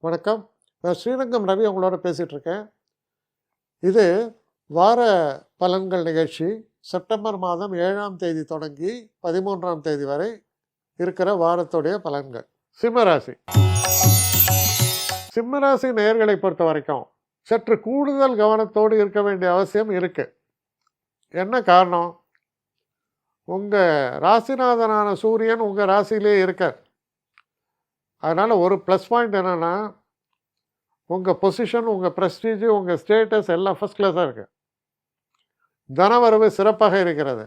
வணக்கம். நான் ஸ்ரீரங்கம் ரவி உங்களோட பேசிகிட்டு இருக்கேன். இது வார பலன்கள் நிகழ்ச்சி. செப்டம்பர் மாதம் 7ஆம் தேதி தொடங்கி 13ஆம் தேதி வரை இருக்கிற வாரத்துடைய பலன்கள். சிம்மராசி. சிம்மராசி நேயர்களை பொறுத்த வரைக்கும் சற்று கூடுதல் கவனத்தோடு இருக்க வேண்டிய அவசியம் இருக்கு. என்ன காரணம்? உங்கள் ராசிநாதனான சூரியன் உங்கள் ராசியிலே இருக்கார். அதனால் ஒரு ப்ளஸ் பாயிண்ட் என்னென்னா, உங்கள் பொசிஷன், உங்கள் ப்ரெஸ்டீஜ், உங்கள் ஸ்டேட்டஸ் எல்லாம் ஃபஸ்ட் கிளாஸாக இருக்குது. தனவரவு சிறப்பாக இருக்கிறது.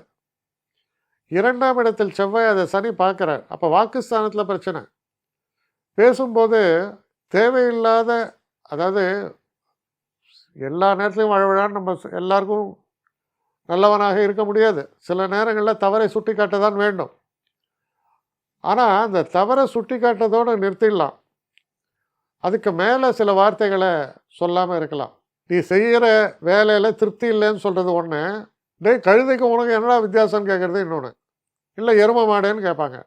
2ஆம் இடத்தில் செவ்வாய், அதை சனி பார்க்குறார். அப்போ வாக்குஸ்தானத்தில் பிரச்சனை. பேசும்போது தேவையில்லாத, அதாவது எல்லா நேரத்துலையும் வழவழான்னு நம்ம எல்லாருக்கும் நல்லவனாக இருக்க முடியாது. சில நேரங்களில் தவறை சுட்டி காட்ட தான் வேண்டும். ஆனால் அந்த தவறை சுட்டி காட்டுறதோடு நிறுத்திடலாம். அதுக்கு மேலே சில வார்த்தைகளை சொல்லாமல் இருக்கலாம். நீ செய்கிற வேலையில் திருப்தி இல்லைன்னு சொல்கிறது ஒன்று, டேய் கழுதைக்கு உனக்கு என்னடா வித்தியாசம்னு கேட்குறது இன்னொன்று. இல்லை எருமை மாடேன்னு கேட்பாங்க.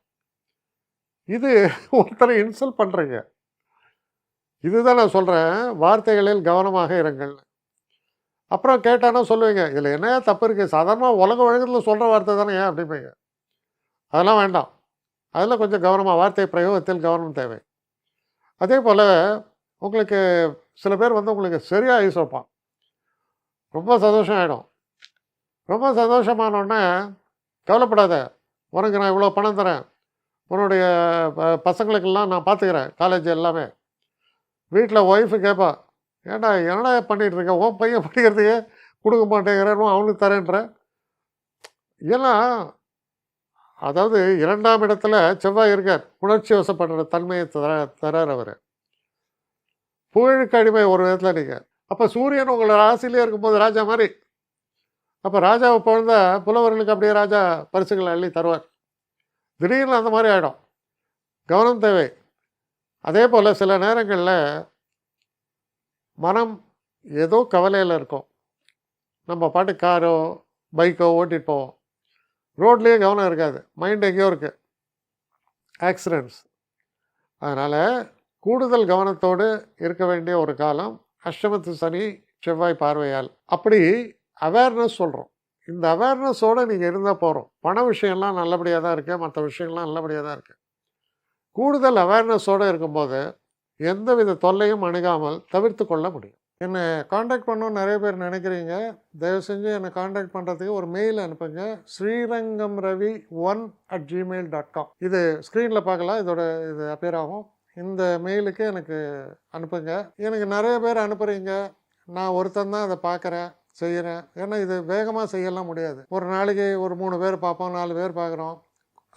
இது ஒருத்தரை இன்சல்ட் பண்ணுறீங்க. இதுதான் நான் சொல்கிறேன், வார்த்தைகளில் கவனமாக இருங்கள். அப்புறம் கேட்டானா சொல்லுவீங்க, இதில் என்ன தப்பு இருக்குது, சாதாரணமாக உலக வழக்கத்தில் சொல்கிற வார்த்தை தானே ஏன் அப்படிம்பீங்க. அதெல்லாம் வேண்டாம். அதில் கொஞ்சம் கவனமாக, வார்த்தை பிரயோகத்தில் கவனம் தேவை. அதே போல் உங்களுக்கு சில பேர் உங்களுக்கு சரியாக ஐஸ் வைப்பான். ரொம்ப சந்தோஷம் ஆகிடும். ரொம்ப சந்தோஷமானோடனே கவலைப்படாத, உனக்கு நான் இவ்வளோ பணம் தரேன், உன்னுடைய பசங்களுக்கெல்லாம் நான் பார்த்துக்கிறேன், காலேஜ் எல்லாமே. வீட்டில் ஒய்ஃபு கேட்பா, ஏன்டா என்னடா பண்ணிகிட்ருக்க, உன் பையன் படிக்கிறதுக்கே கொடுக்க மாட்டேங்கிறேன்னு அவனுக்கு தரேன்ற. ஏன்னா அதாவது 2ஆம் இடத்துல செவ்வாய் இருக்கார். உணர்ச்சி வசப்படுற தன்மையை தரார் அவர். புகழுக்கு அடிமை ஒரு விதத்தில் நீங்கள். அப்போ சூரியன் உங்களை ராசியிலே இருக்கும்போது ராஜா மாதிரி. அப்போ ராஜாவை பிறந்த புலவர்களுக்கு அப்படியே ராஜா பரிசுகளை அள்ளி தருவார். திடீர்னு அந்த மாதிரி ஆகிடும். கவனம் தேவை. அதே போல் சில நேரங்களில் மனம் ஏதோ கவலையில் இருக்கும். நம்ம பாட்டு காரோ பைக்கோ ஓட்டிகிட்டு போவோம். ரோட்லேயே கவனம் இருக்காது, மைண்ட் எங்கேயோ இருக்குது. ஆக்சிடெண்ட்ஸ். அதனால் கூடுதல் கவனத்தோடு இருக்க வேண்டிய ஒரு காலம் அஷ்டமத்து சனி செவ்வாய் பார்வையால். அப்படி அவேர்னஸ் சொல்கிறோம். இந்த அவேர்னஸோடு நீங்கள் இருந்தால் போகிறோம். பண விஷயம்லாம் நல்லபடியாக தான் இருக்குது, மற்ற விஷயங்கள்லாம் நல்லபடியாக தான் இருக்குது. கூடுதல் அவேர்னஸோடு இருக்கும்போது எந்தவித தொல்லையும் அணுகாமல் தவிர்த்து கொள்ள முடியும். என்னை காண்டாக்ட் பண்ணணும்னு நிறைய பேர் நினைக்கிறீங்க. தயவு செஞ்சு என்னை காண்டாக்ட் பண்ணுறதுக்கு ஒரு மெயில் அனுப்புங்க. srirangamravi1@gmail.com. இது ஸ்க்ரீனில் பார்க்கலாம், இது அப்பியர் ஆகும். இந்த மெயிலுக்கு எனக்கு அனுப்புங்க. எனக்கு நிறைய பேர் அனுப்புகிறீங்க. நான் ஒருத்தன் தான் அதை பார்க்குறேன், செய்கிறேன். ஏன்னா இது வேகமாக செய்யலாம் முடியாது. ஒரு நாளைக்கு ஒரு 3 பேர் பார்ப்போம், 4 பேர் பார்க்குறோம்.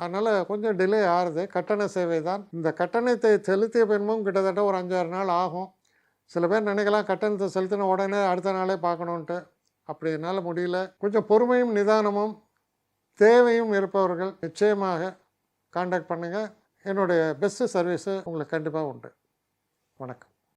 அதனால் கொஞ்சம் டிலே ஆகுது. கட்டண சேவை தான். இந்த கட்டணத்தை செலுத்திய பின்பும் கிட்டத்தட்ட ஒரு 5-6 நாள் ஆகும். சில பேர் நினைக்கலாம் கட்டணத்தை செலுத்தின உடனே அடுத்த நாளே பார்க்கணுன்ட்டு. அப்படி என்னால் முடியல. கொஞ்சம் பொறுமையும் நிதானமும் தேவையும் இருப்பவர்கள் நிச்சயமாக காண்டாக்ட் பண்ணுங்கள். என்னுடைய பெஸ்ட்டு சர்வீஸு உங்களுக்கு கண்டிப்பாக உண்டு. வணக்கம்.